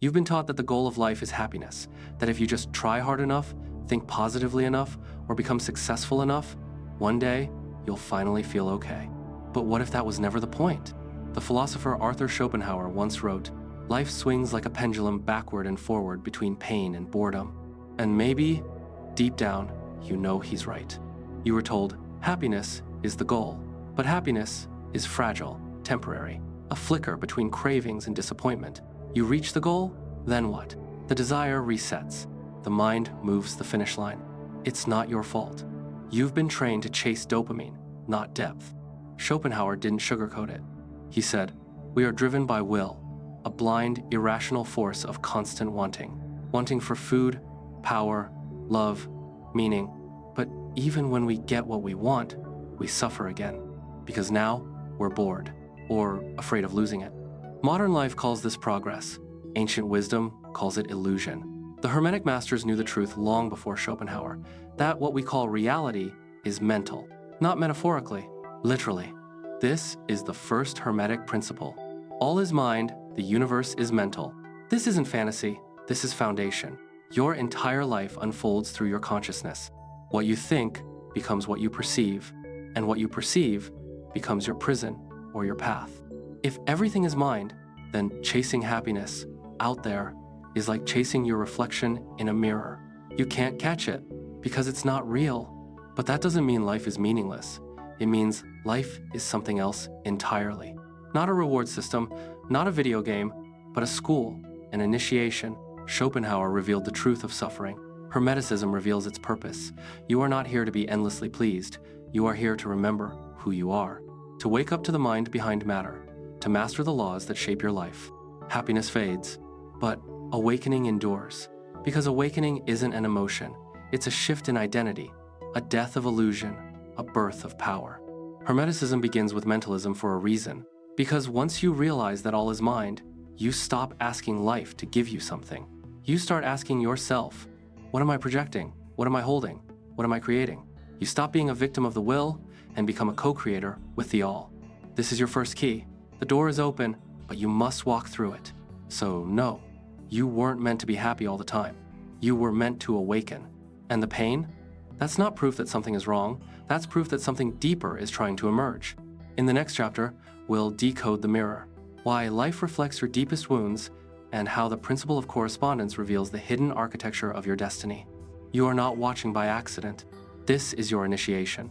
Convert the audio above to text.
You've been taught that the goal of life is happiness, that if you just try hard enough, think positively enough, or become successful enough, one day you'll finally feel okay. But what if that was never the point? The philosopher Arthur Schopenhauer once wrote, "Life swings like a pendulum backward and forward between pain and boredom." And maybe, deep down, you know he's right. You were told, happiness is the goal, but happiness is fragile, temporary, a flicker between cravings and disappointment. You reach the goal, then what? The desire resets. The mind moves the finish line. It's not your fault. You've been trained to chase dopamine, not depth. Schopenhauer didn't sugarcoat it. He said, "We are driven by will, a blind, irrational force of constant wanting. Wanting for food, power, love, meaning. But even when we get what we want, we suffer again. Because now, we're bored, or afraid of losing it." Modern life calls this progress. Ancient wisdom calls it illusion. The Hermetic masters knew the truth long before Schopenhauer, that what we call reality is mental, not metaphorically, literally. This is the first Hermetic principle. All is mind, the universe is mental. This isn't fantasy, this is foundation. Your entire life unfolds through your consciousness. What you think becomes what you perceive, and what you perceive becomes your prison or your path. If everything is mind, then chasing happiness out there is like chasing your reflection in a mirror. You can't catch it because it's not real. But that doesn't mean life is meaningless. It means life is something else entirely. Not a reward system, not a video game, but a school, an initiation. Schopenhauer revealed the truth of suffering. Hermeticism reveals its purpose. You are not here to be endlessly pleased. You are here to remember who you are, to wake up to the mind behind matter, to master the laws that shape your life. Happiness fades, but awakening endures. Because awakening isn't an emotion. It's a shift in identity, a death of illusion, a birth of power. Hermeticism begins with mentalism for a reason. Because once you realize that all is mind, you stop asking life to give you something. You start asking yourself, what am I projecting? What am I holding? What am I creating? You stop being a victim of the will and become a co-creator with the all. This is your first key. The door is open, but you must walk through it. So no, you weren't meant to be happy all the time. You were meant to awaken. And the pain? That's not proof that something is wrong. That's proof that something deeper is trying to emerge. In the next chapter, we'll decode the mirror, why life reflects your deepest wounds, and how the principle of correspondence reveals the hidden architecture of your destiny. You are not watching by accident. This is your initiation.